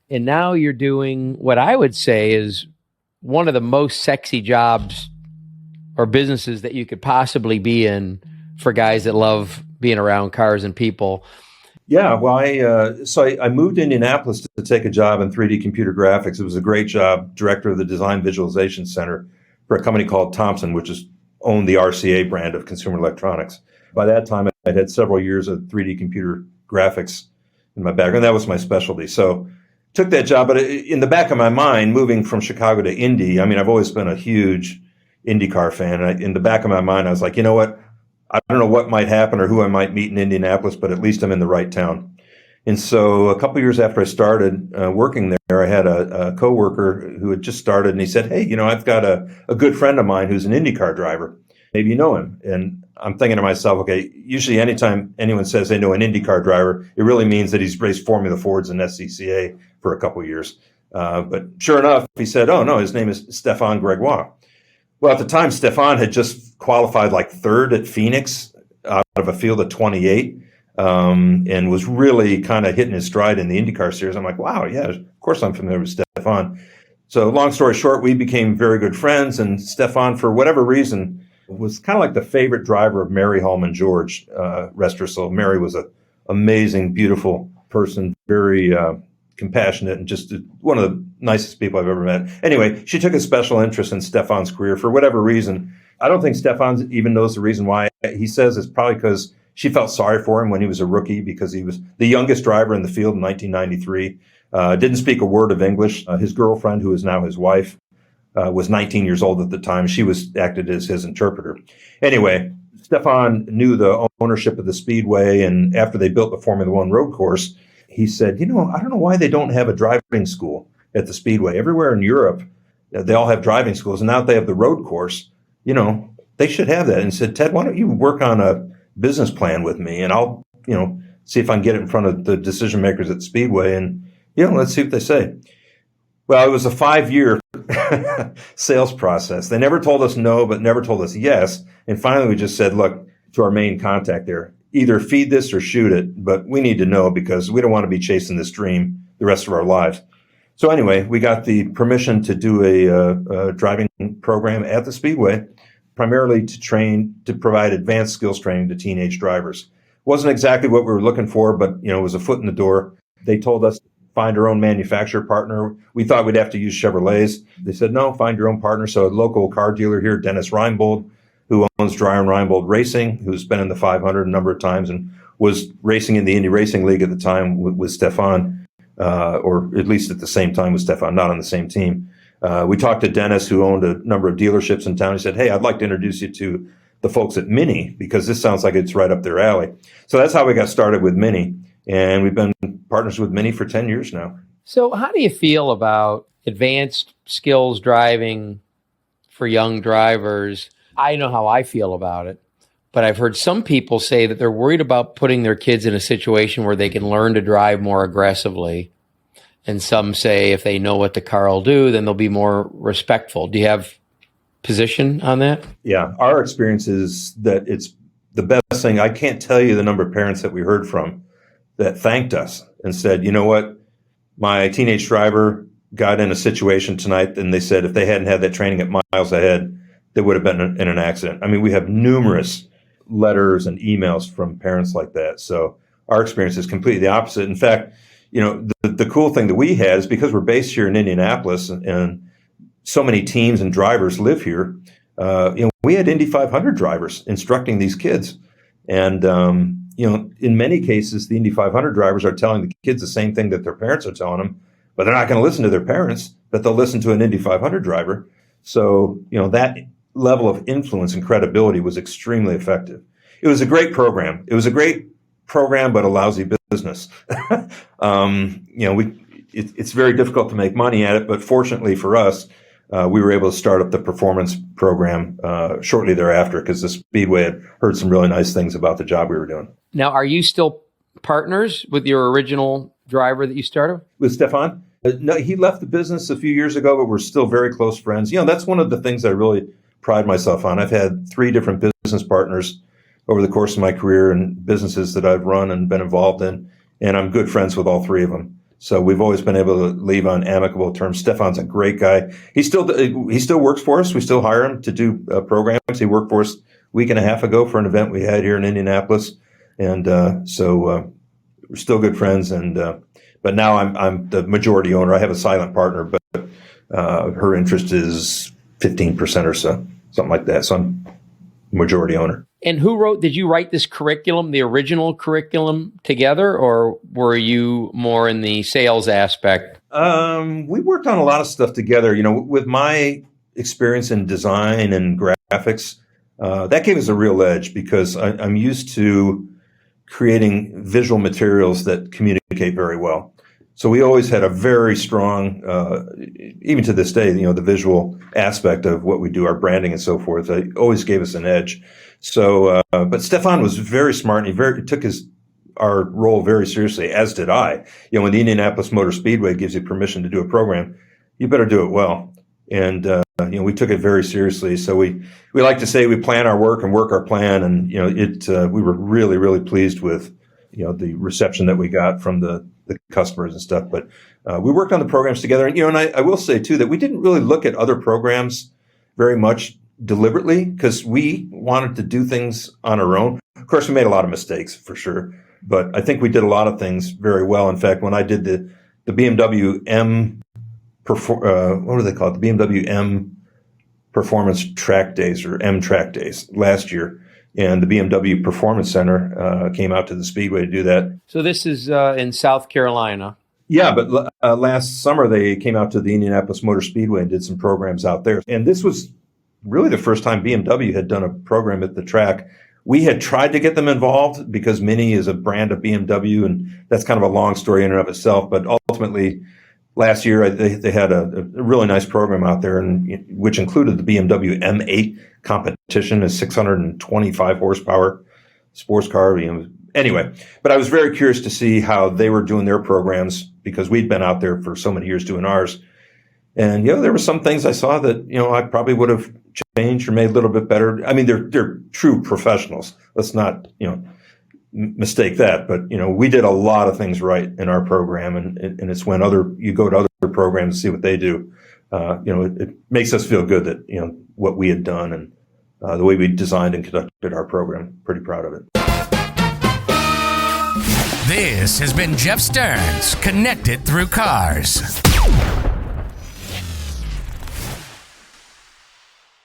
And now you're doing what I would say is one of the most sexy jobs or businesses that you could possibly be in for guys that love being around cars and people. Yeah, well, I moved to Indianapolis to take a job in 3D computer graphics. It was a great job, director of the Design Visualization Center for a company called Thomson, which owned the RCA brand of consumer electronics. By that time, I'd had several years of 3D computer graphics in my background. That was my specialty. So took that job, but in the back of my mind, moving from Chicago to Indy, I mean, I've always been a huge IndyCar fan. And in the back of my mind, I was like, you know what? I don't know what might happen or who I might meet in Indianapolis, but at least I'm in the right town. And so a couple of years after I started working there, I had a coworker who had just started, and he said, hey, I've got a good friend of mine who's an IndyCar driver. Maybe you know him. And I'm thinking to myself, okay, usually anytime anyone says they know an IndyCar driver, it really means that he's raced Formula Fords and SCCA for a couple of years. But sure enough, he said, oh, no, his name is Stefan Gregoire. Well, at the time, Stefan had just qualified like third at Phoenix out of a field of 28 and was really kind of hitting his stride in the IndyCar series. I'm like, wow, yeah, of course I'm familiar with Stefan. So long story short, we became very good friends, and Stefan, for whatever reason, was kind of like the favorite driver of Mary Hallman George, rest her soul. Mary was an amazing, beautiful person, very compassionate, and just one of the nicest people I've ever met. Anyway, she took a special interest in Stefan's career for whatever reason. I don't think Stefan even knows the reason why. He says it's probably because she felt sorry for him when he was a rookie, because he was the youngest driver in the field in 1993. Didn't speak a word of English. His girlfriend, who is now his wife, was 19 years old at the time. She acted as his interpreter. Anyway, Stefan knew the ownership of the Speedway, and after they built the Formula One road course, he said, I don't know why they don't have a driving school at the Speedway. Everywhere in Europe, they all have driving schools, and now that they have the road course, they should have that. And said, Ted, why don't you work on a business plan with me, and I'll, see if I can get it in front of the decision makers at Speedway, and, let's see what they say. Well, it was a 5-year sales process. They never told us no, but never told us yes. And finally, we just said, look, to our main contact there, either feed this or shoot it, but we need to know because we don't want to be chasing this dream the rest of our lives. So anyway, we got the permission to do a driving program at the Speedway, primarily to provide advanced skills training to teenage drivers. Wasn't exactly what we were looking for, but it was a foot in the door. They told us to find our own manufacturer partner. We thought we'd have to use Chevrolets. They said, no, find your own partner. So a local car dealer here, Dennis Reinbold, who owns Dreyer and Reinbold Racing, who's been in the 500 a number of times and was racing in the Indy Racing League at the time with Stefan, or at least at the same time with Stefan, not on the same team. We talked to Dennis, who owned a number of dealerships in town. He said, hey, I'd like to introduce you to the folks at Mini, because this sounds like it's right up their alley. So that's how we got started with Mini. And we've been partners with Mini for 10 years now. So how do you feel about advanced skills driving for young drivers? I know how I feel about it, but I've heard some people say that they're worried about putting their kids in a situation where they can learn to drive more aggressively. And some say if they know what the car will do, then they'll be more respectful. Do you have position on that? Yeah, our experience is that it's the best thing. I can't tell you the number of parents that we heard from that thanked us and said, you know what, my teenage driver got in a situation tonight, and they said if they hadn't had that training at miles ahead, they would have been in an accident. I mean, we have numerous letters and emails from parents like that. So our experience is completely the opposite. In fact, the cool thing that we had is because we're based here in Indianapolis and so many teams and drivers live here, we had Indy 500 drivers instructing these kids. And, in many cases, the Indy 500 drivers are telling the kids the same thing that their parents are telling them, but they're not going to listen to their parents, but they'll listen to an Indy 500 driver. So, that level of influence and credibility was extremely effective. It was a great program. But a lousy business. It's very difficult to make money at it, but fortunately for us, we were able to start up the performance program shortly thereafter because the Speedway had heard some really nice things about the job we were doing. Now, are you still partners with your original driver that you started? With Stefan? No, he left the business a few years ago, but we're still very close friends. That's one of the things I really pride myself on. I've had 3 different business partners over the course of my career and businesses that I've run and been involved in, and I'm good friends with all 3 of them. So we've always been able to leave on amicable terms. Stefan's a great guy. He still works for us. We still hire him to do programs. He worked for us a week and a half ago for an event we had here in Indianapolis, and so we're still good friends. And but now I'm the majority owner. I have a silent partner, but her interest is 15% or so, something like that. So I'm majority owner. And did you write this curriculum, the original curriculum together, or were you more in the sales aspect? We worked on a lot of stuff together. With my experience in design and graphics, that gave us a real edge because I'm used to creating visual materials that communicate very well. So we always had a very strong, even to this day, the visual aspect of what we do, our branding and so forth, always gave us an edge. So, but Stefan was very smart, and he took our role very seriously, as did I. When the Indianapolis Motor Speedway gives you permission to do a program, you better do it well. And we took it very seriously. So we like to say we plan our work and work our plan, and we were really, really pleased with the reception that we got from the customers and stuff. But we worked on the programs together, and I will say too that we didn't really look at other programs very much deliberately because we wanted to do things on our own. Of course, we made a lot of mistakes for sure, but I think we did a lot of things very well. In fact, when I did the BMW M, what do they call it? The BMW M Performance Track Days, or M Track Days, last year. And the BMW Performance Center came out to the Speedway to do that. So this is in South Carolina. Yeah, but last summer they came out to the Indianapolis Motor Speedway and did some programs out there. And this was really the first time BMW had done a program at the track. We had tried to get them involved because Mini is a brand of BMW, and that's kind of a long story in and of itself. But ultimately, last year they had a really nice program out there, and which included the BMW M8 competition, a 625 horsepower sports car. Anyway, but I was very curious to see how they were doing their programs because we'd been out there for so many years doing ours. And there were some things I saw that I probably would have changed or made a little bit better. I mean, they're true professionals. Let's not mistake that. But we did a lot of things right in our program, and it's when you go to other programs and see what they do. It makes us feel good that what we had done and the way we designed and conducted our program. Pretty proud of it. This has been Jeff Stearns, Connected Through Cars.